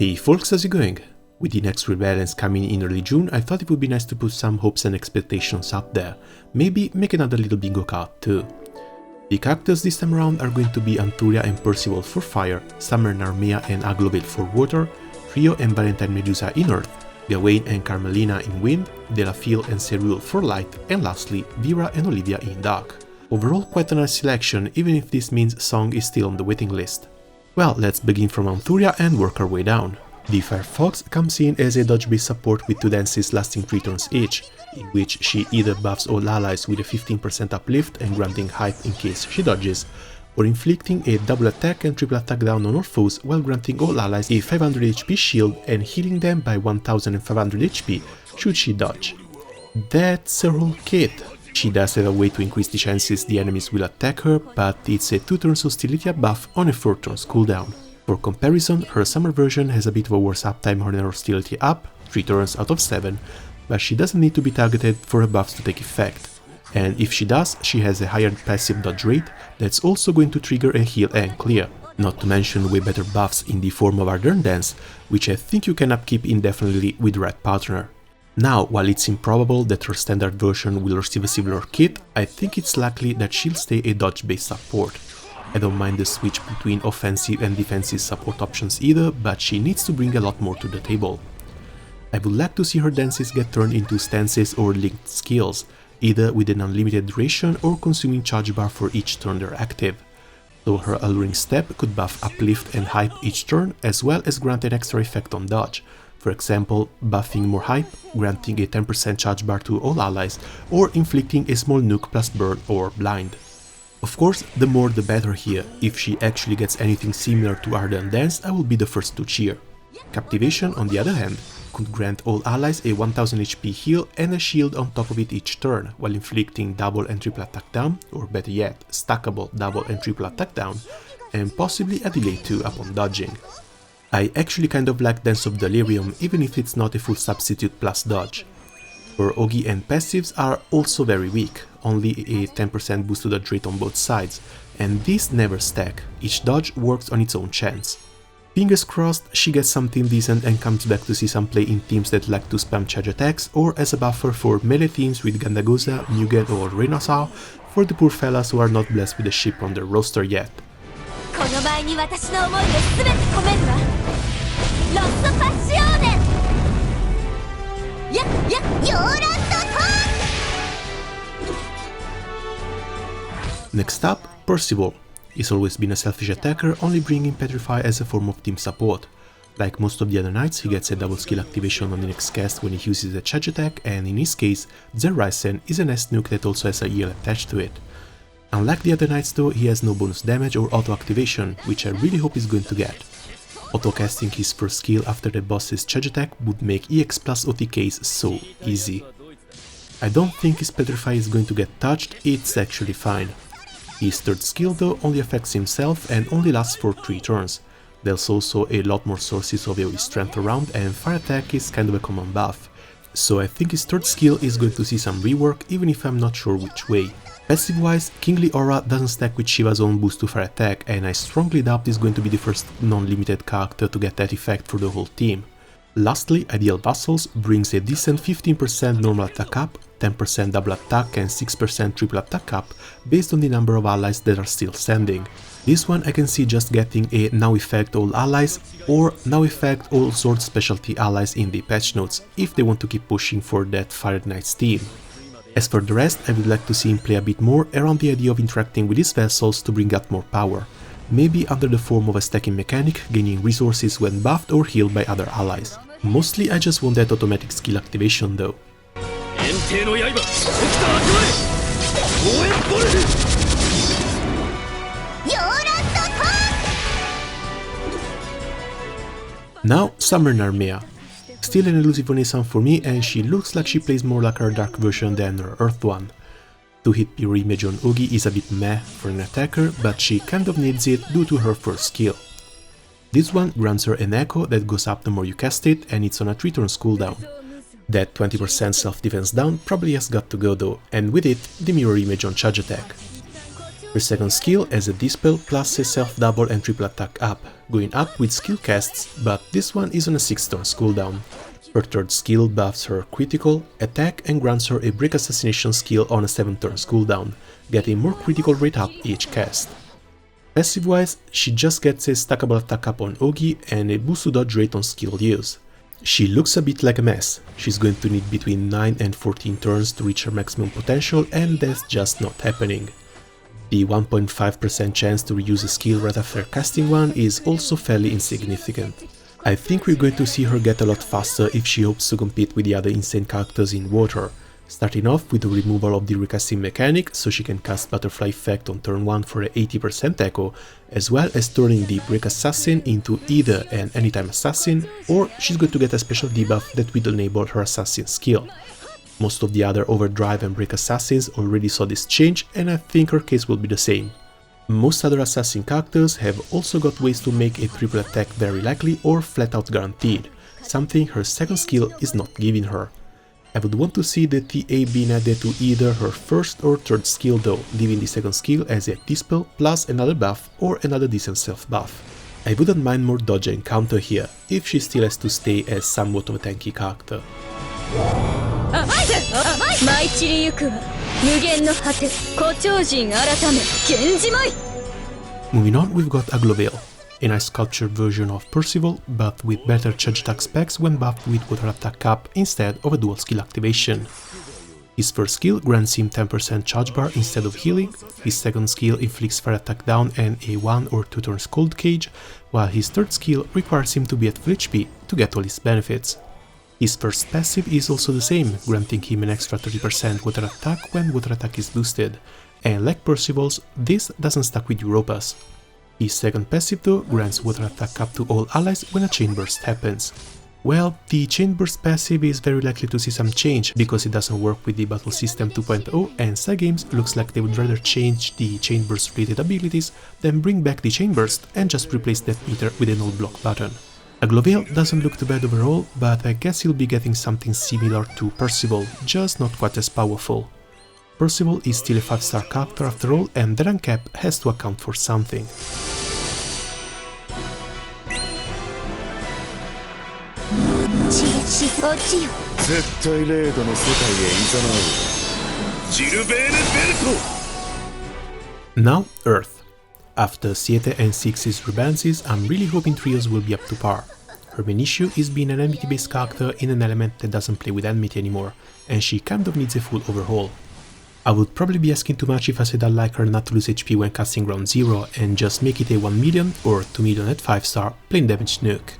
Hey folks, how's it going? With the next Rebalance coming in early June, I thought it would be nice to put some hopes and expectations up there. Maybe make another little bingo card too. The characters this time around are going to be Anthuria and Percival for fire, Narmaya and Aglovale for water, Threo and Valentine Medusa in earth, Gawain and Carmelina in wind, Fille and Seruel for light, and lastly Vira and Olivia in dark. Overall quite a nice selection, even if this means Song is still on the waiting list. Well, let's begin from Anthuria and work our way down. The Fire Fox comes in as a dodge-based support with 2 dances lasting 3 turns each, in which she either buffs all allies with a 15% uplift and granting hype in case she dodges, or inflicting a double attack and triple attack down on all foes while granting all allies a 500 HP shield and healing them by 1500 HP should she dodge. That's her whole kit. She does have a way to increase the chances the enemies will attack her, but it's a 2 turns hostility buff on a 4 turns cooldown. For comparison, her summer version has a bit of a worse uptime on her hostility up, 3 turns out of 7, but she doesn't need to be targeted for her buffs to take effect. And if she does, she has a higher passive dodge rate that's also going to trigger a heal and clear. Not to mention way better buffs in the form of Ardern Dance, which I think you can upkeep indefinitely with the right partner. Now, while it's improbable that her standard version will receive a similar kit, I think it's likely that she'll stay a dodge-based support. I don't mind the switch between offensive and defensive support options either, but she needs to bring a lot more to the table. I would like to see her dances get turned into stances or linked skills, either with an unlimited duration or consuming charge bar for each turn they're active. So her Alluring Step could buff uplift and hype each turn, as well as grant an extra effect on dodge. For example, buffing more hype, granting a 10% charge bar to all allies, or inflicting a small nuke plus burn or blind. Of course, the more the better here. If she actually gets anything similar to Ardern Dance, I will be the first to cheer. Captivation, on the other hand, could grant all allies a 1000 HP heal and a shield on top of it each turn, while inflicting double and triple attack down, or better yet, stackable double and triple attack down, and possibly a delay too upon dodging. I actually kind of like Dance of Delirium, even if it's not a full substitute plus dodge. Her Ogi and passives are also very weak, only a 10% boost to dodge rate on both sides, and these never stack, each dodge works on its own chance. Fingers crossed she gets something decent and comes back to see some play in teams that like to spam charge attacks, or as a buffer for melee teams with Gandagosa, Mugen or Renaissance, for the poor fellas who are not blessed with a ship on their roster yet. Next up, Percival. He's always been a selfish attacker, only bringing Petrify as a form of team support. Like most of the other knights, he gets a double skill activation on the next cast when he uses a charge attack, and in his case, Zerrysen is an S-nuke that also has a heal attached to it. Unlike the other knights though, he has no bonus damage or auto-activation, which I really hope he's going to get. Auto-casting his first skill after the boss's charge attack would make EX plus OTKs so easy. I don't think his Petrify is going to get touched, it's actually fine. His third skill though only affects himself and only lasts for 3 turns. There's also a lot more sources of AoE strength around, and fire attack is kind of a common buff. So I think his third skill is going to see some rework, even if I'm not sure which way. Passive wise, Kingly Aura doesn't stack with Shiva's own boost to fire attack, and I strongly doubt he's going to be the first non-limited character to get that effect for the whole team. Lastly, Ideal Vassals brings a decent 15% normal attack up, 10% double attack and 6% triple attack up based on the number of allies that are still standing. This one I can see just getting a now effect all allies or now effect all sword specialty allies in the patch notes, if they want to keep pushing for that Fire Knight's team. As for the rest, I would like to see him play a bit more around the idea of interacting with his vassals to bring out more power. Maybe under the form of a stacking mechanic, gaining resources when buffed or healed by other allies. Mostly I just want that automatic skill activation though. Now, Summer Narmaya. Still an elusive Renaissance for me, and she looks like she plays more like her dark version than her earth one. 2-hit pure image on Ogi is a bit meh for an attacker, but she kind of needs it due to her first skill. This one grants her an echo that goes up the more you cast it, and it's on a 3 turns cooldown. That 20% self-defense down probably has got to go though, and with it, the mirror image on charge attack. Her second skill has a Dispel plus a self-double and triple attack up, going up with skill casts, but this one is on a 6 turns cooldown. Her third skill buffs her critical, attack and grants her a break assassination skill on a 7 turns cooldown, getting more critical rate up each cast. Passive wise, she just gets a stackable attack up on Ogi and a boost to dodge rate on skill use. She looks a bit like a mess, she's going to need between 9 and 14 turns to reach her maximum potential, and that's just not happening. The 1.5% chance to reuse a skill right after casting one is also fairly insignificant. I think we're going to see her get a lot faster if she hopes to compete with the other insane characters in water, starting off with the removal of the recasting mechanic so she can cast Butterfly Effect on turn 1 for an 80% echo, as well as turning the Break Assassin into either an Anytime Assassin, or she's going to get a special debuff that will enable her Assassin skill. Most of the other Overdrive and Break Assassins already saw this change, and I think her case will be the same. Most other Assassin characters have also got ways to make a triple attack very likely or flat out guaranteed, something her second skill is not giving her. I would want to see the TA being added to either her first or third skill though, leaving the second skill as a Dispel plus another buff or another decent self buff. I wouldn't mind more dodge and counter here, if she still has to stay as somewhat of a tanky character. Moving on, we've got Aglovale, a nice sculptured version of Percival, but with better charge attack specs when buffed with water attack up instead of a dual skill activation. His first skill grants him 10% charge bar instead of healing, his second skill inflicts fire attack down and a 1 or 2 turns cold cage, while his third skill requires him to be at full HP to get all his benefits. His first passive is also the same, granting him an extra 30% water attack when water attack is boosted, and like Percival's, this doesn't stack with Europa's. His second passive though grants water attack up to all allies when a chain burst happens. Well, the chain burst passive is very likely to see some change because it doesn't work with the battle system 2.0, and Cygames looks like they would rather change the chain burst related abilities than bring back the chain burst and just replace that meter with an old block button. Aglovale doesn't look too bad overall, but I guess he'll be getting something similar to Percival, just not quite as powerful. Percival is still a 5-star character after all, and the rank cap has to account for something. Now Earth. After 7 and 6's rebalances, I'm really hoping Threo's will be up to par. Her main issue is being an enmity-based character in an element that doesn't play with enmity anymore, and she kind of needs a full overhaul. I would probably be asking too much if I said I'd like her not to lose HP when casting Ground Zero and just make it a 1 million or 2 million at 5-star plain damage nuke.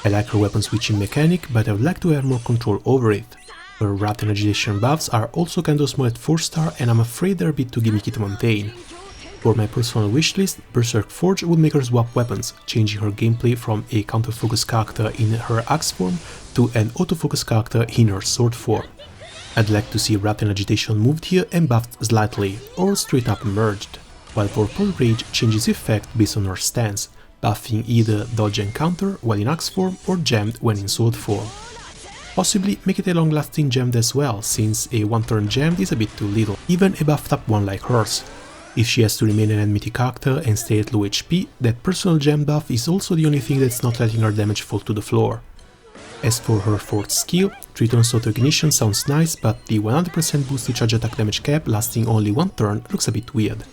I like her weapon switching mechanic, but I would like to have more control over it. Her Wrath and Agitation buffs are also kinda small at 4-star, and I'm afraid they're a bit too gimmicky to maintain. For my personal wishlist, Berserk Forge would make her swap weapons, changing her gameplay from a counter-focus character in her axe form to an autofocus character in her sword form. I'd like to see Wrath and Agitation moved here and buffed slightly, or straight up merged, while Purple Rage changes effect based on her stance, buffing either dodge and counter while in axe form or jammed when in sword form. Possibly make it a long-lasting jammed as well, since a 1-turn jammed is a bit too little, even a buffed up one like hers. If she has to remain an enmity character and stay at low HP, that personal gem buff is also the only thing that's not letting her damage fall to the floor. As for her 4th skill, 3 turns auto ignition sounds nice, but the 100% boost to charge attack damage cap lasting only 1 turn looks a bit weird.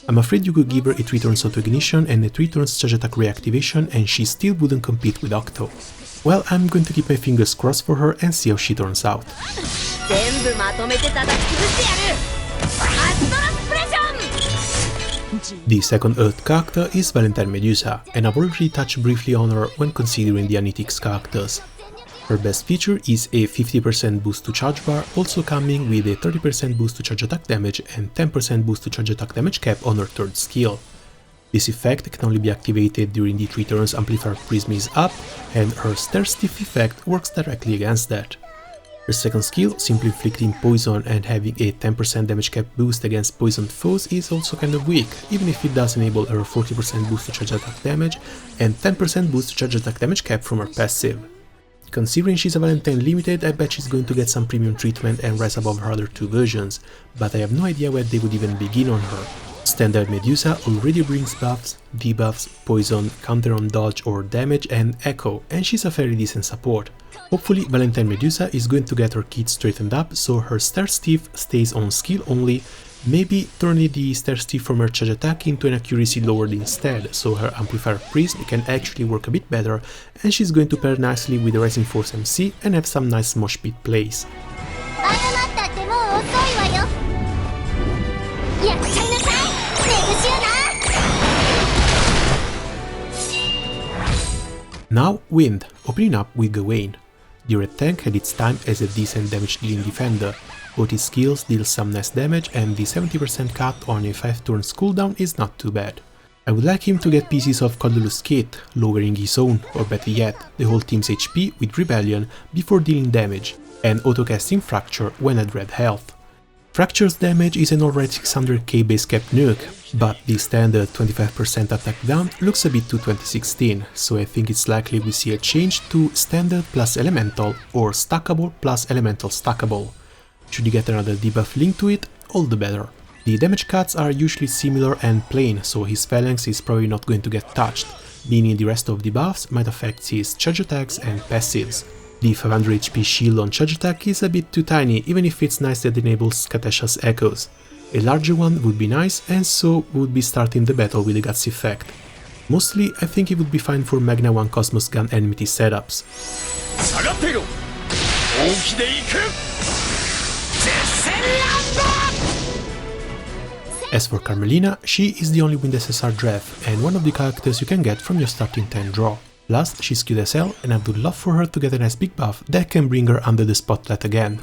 I'm afraid you could give her a 3 turns auto ignition and a 3 turns charge attack reactivation and she still wouldn't compete with Octo. Well, I'm going to keep my fingers crossed for her and see how she turns out. The second Earth character is Valentine Medusa, and I've already touched briefly on her when considering the Analytics characters. Her best feature is a 50% boost to charge bar, also coming with a 30% boost to charge attack damage and 10% boost to charge attack damage cap on her 3rd skill. This effect can only be activated during the 3 turns Amplifier Prism is up, and her Stare Stiff effect works directly against that. Her second skill, simply inflicting poison and having a 10% damage cap boost against poisoned foes, is also kind of weak, even if it does enable her 40% boost to charge attack damage and 10% boost to charge attack damage cap from her passive. Considering she's a Valentine limited, I bet she's going to get some premium treatment and rise above her other 2 versions, but I have no idea where they would even begin on her. Standard Medusa already brings buffs, debuffs, poison, counter on dodge or damage and echo, and she's a very decent support. Hopefully Valentine Medusa is going to get her kit straightened up so her Star Stiff stays on skill only, maybe turning the Star Stiff from her charge attack into an accuracy lowered instead, so her Amplifier Prism can actually work a bit better, and she's going to pair nicely with the Rising Force MC and have some nice mosh pit plays. Now Wind, opening up with Gawain. The red tank had its time as a decent damage dealing defender, both his skills deal some nice damage and the 70% cut on a 5 turns cooldown is not too bad. I would like him to get pieces of Codulus kit, lowering his own, or better yet, the whole team's HP with Rebellion before dealing damage, and autocasting Fracture when at red health. Fracture's damage is an alright 600k base cap nuke, but the standard 25% attack down looks a bit too 2016, so I think it's likely we see a change to standard plus elemental or stackable plus elemental stackable. Should you get another debuff linked to it, all the better. The damage cuts are usually similar and plain, so his phalanx is probably not going to get touched, meaning the rest of the buffs might affect his charge attacks and passives. The 500 HP shield on charge attack is a bit too tiny, even if it's nice that enables Katesha's echoes. A larger one would be nice, and so would be starting the battle with the guts effect. Mostly, I think it would be fine for Magna 1 Cosmos Gun enmity setups. As for Carmelina, she is the only Wind SSR Draft, and one of the characters you can get from your starting 10 draw. Plus, she's cute as hell, and I would love for her to get a nice big buff that can bring her under the spotlight again.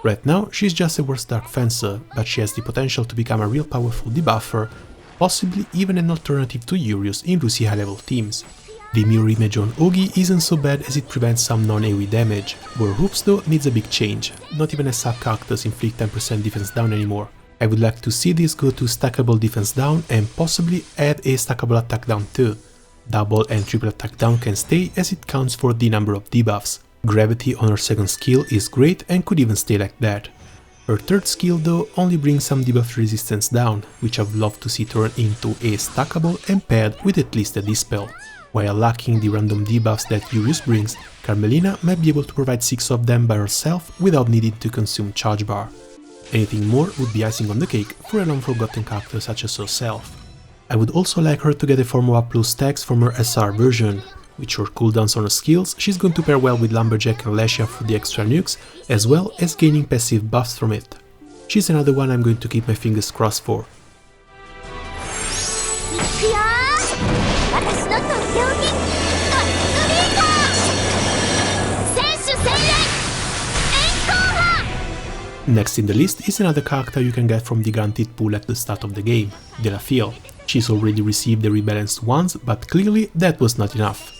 Right now, she's just a worse Dark Fencer, but she has the potential to become a real powerful debuffer, possibly even an alternative to Urius in Lucy high level teams. The mirror image on Ogi isn't so bad as it prevents some non-AoE damage, where Hoops though needs a big change, not even as sub characters inflict 10% defense down anymore. I would like to see this go to stackable defense down and possibly add a stackable attack down too. Double and triple attack down can stay as it counts for the number of debuffs. Gravity on her second skill is great and could even stay like that. Her third skill though only brings some debuff resistance down, which I would love to see turn into a stackable and paired with at least a dispel. While lacking the random debuffs that Urius brings, Carmelina might be able to provide 6 of them by herself without needing to consume charge bar. Anything more would be icing on the cake for a long forgotten character such as herself. I would also like her to get a Formula Plus stacks from her SR version. With short cooldowns on her skills, she's going to pair well with Lumberjack and Lashia for the extra nukes, as well as gaining passive buffs from it. She's another one I'm going to keep my fingers crossed for. Next in the list is another character you can get from the guaranteed pool at the start of the game, Fille. She's already received the rebalanced once, but clearly that was not enough.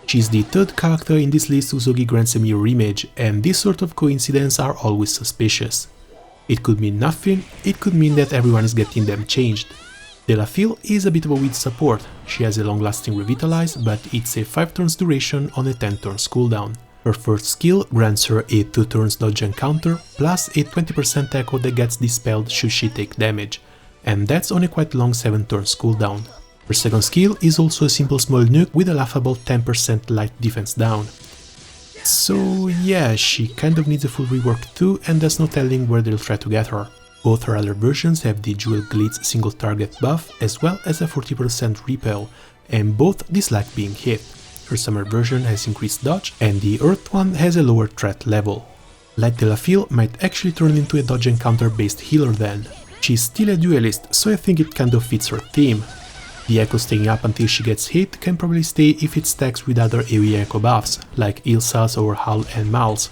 She's the third character in this list whose Ogi grants a mirror image, and this sort of coincidences are always suspicious. It could mean nothing, it could mean that everyone is getting them changed. Fille is a bit of a weak support. She has a long-lasting Revitalize, but it's a 5 turns duration on a 10 turns cooldown. Her first skill grants her a 2 turns dodge and counter, plus a 20% echo that gets dispelled should she take damage, and that's on a quite long 7 turns cooldown. Her second skill is also a simple small nuke with a laughable 10% light defense down. So yeah, she kind of needs a full rework too, and there's no telling where they'll try to get her. Both her other versions have the Jewel Glitz single target buff as well as a 40% repel, and both dislike being hit. Her summer version has increased dodge, and the Earth one has a lower threat level. Like Fille might actually turn into a dodge and counter based healer then. She's still a duelist, so I think it kind of fits her theme. The echo staying up until she gets hit can probably stay if it stacks with other AoE echo buffs, like Ilsa's or Hull and Mal's,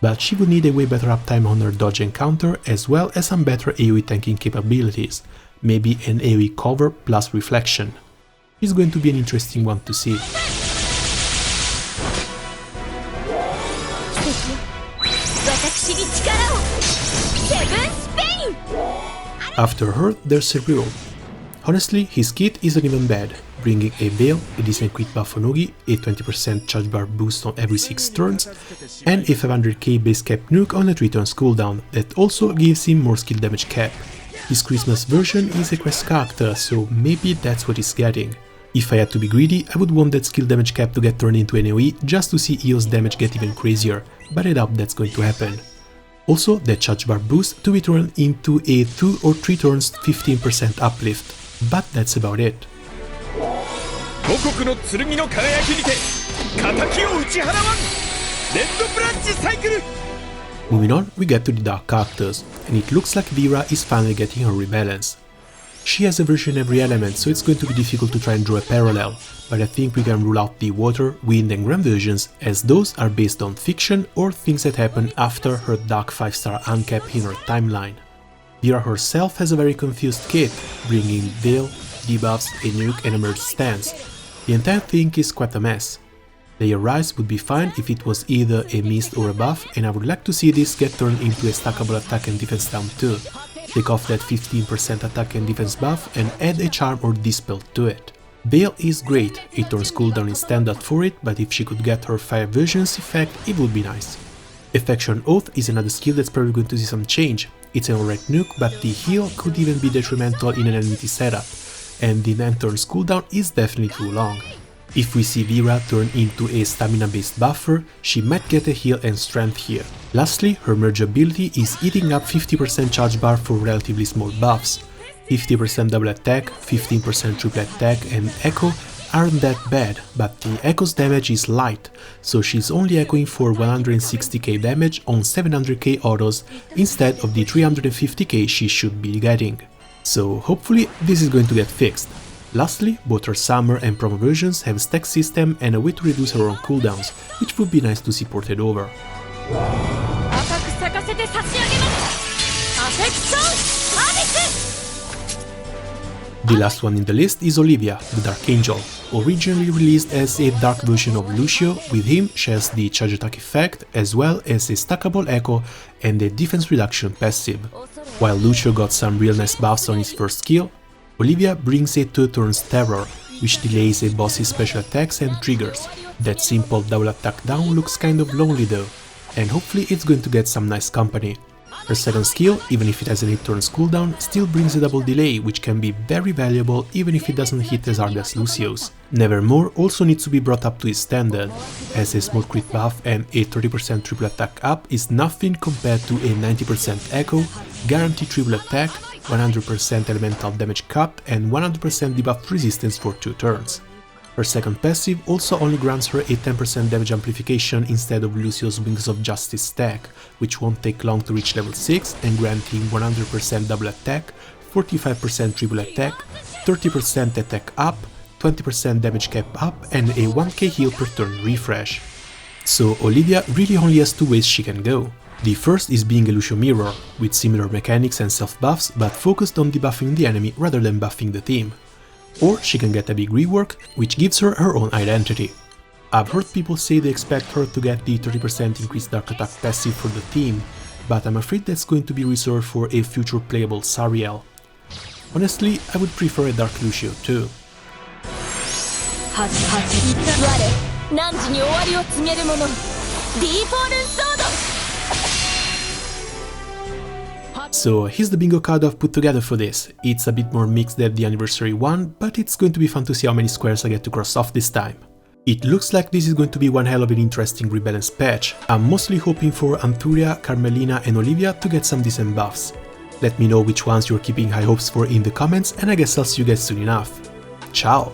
but she would need a way better uptime on her dodge and counter as well as some better AoE tanking capabilities, maybe an AoE cover plus reflection. It's going to be an interesting one to see. After her, there's Seruel. Honestly, his kit isn't even bad, bringing a Veil, a decent crit buff on Ogi, a 20% charge bar boost on every 6 turns, and a 500k base cap nuke on a 3 turns cooldown that also gives him more skill damage cap. His Christmas version is a quest character, so maybe that's what he's getting. If I had to be greedy, I would want that skill damage cap to get turned into an AoE just to see Eo's damage get even crazier, but I doubt that's going to happen. Also, that charge bar boost to be turned into a 2 or 3 turns 15% uplift, but that's about it. Moving on, we get to the dark characters, and it looks like Vira is finally getting her rebalance. She has a version in every element, so it's going to be difficult to try and draw a parallel, but I think we can rule out the water, wind and ground versions, as those are based on fiction or things that happen after her dark 5-star uncap in her timeline. Vira herself has a very confused kit, bringing veil, debuffs, a nuke and a merge stance. The entire thing is quite a mess. Layer Rise would be fine if it was either a mist or a buff, and I would like to see this get turned into a stackable attack and defense down too. Take off that 15% attack and defense buff and add a charm or dispel to it. Veil is great, it turns cooldown is standard for it, but if she could get her fire versions effect, it would be nice. Affection Oath is another skill that's probably going to see some change. It's an alright nuke, but the heal could even be detrimental in an enmity setup, and the 9 turns cooldown is definitely too long. If we see Vira turn into a stamina based buffer, she might get a heal and strength here. Lastly, her merge ability is eating up 50% charge bar for relatively small buffs. 50% double attack, 15% triple attack and echo aren't that bad, but the echo's damage is light, so she's only echoing for 160k damage on 700k autos instead of the 350k she should be getting. So hopefully this is going to get fixed. Lastly, both her summer and promo versions have a stack system and a way to reduce her own cooldowns, which would be nice to see ported over. The last one in the list is Olivia, the Dark Angel. Originally released as a dark version of Lucio, with him she has the charge attack effect as well as a stackable echo and a defense reduction passive. While Lucio got some real nice buffs on his first skill, Olivia brings a 2 turns terror, which delays a boss's special attacks and triggers. That simple double attack down looks kind of lonely though, and hopefully it's going to get some nice company. Her second skill, even if it has an 8 turns cooldown, still brings a double delay, which can be very valuable even if it doesn't hit as hard as Lucio's. Nevermore also needs to be brought up to his standard, as a small crit buff and a 30% triple attack up is nothing compared to a 90% echo, guaranteed triple attack, 100% elemental damage cap and 100% debuff resistance for 2 turns. Her second passive also only grants her a 10% damage amplification instead of Lucio's Wings of Justice stack, which won't take long to reach level 6 and granting 100% double attack, 45% triple attack, 30% attack up, 20% damage cap up and a 1k heal per turn refresh. So Olivia really only has 2 ways she can go. The first is being a Lucio mirror, with similar mechanics and self-buffs but focused on debuffing the enemy rather than buffing the team. Or she can get a big rework, which gives her her own identity. I've heard people say they expect her to get the 30% increased dark attack passive for the team, but I'm afraid that's going to be reserved for a future playable Seruel. Honestly, I would prefer a Dark Lucio too. So here's the bingo card I've put together for this. It's a bit more mixed than the anniversary one, but it's going to be fun to see how many squares I get to cross off this time. It looks like this is going to be one hell of an interesting rebalance patch. I'm mostly hoping for Anthuria, Carmelina and Olivia to get some decent buffs. Let me know which ones you're keeping high hopes for in the comments, and I guess I'll see you guys soon enough. Ciao!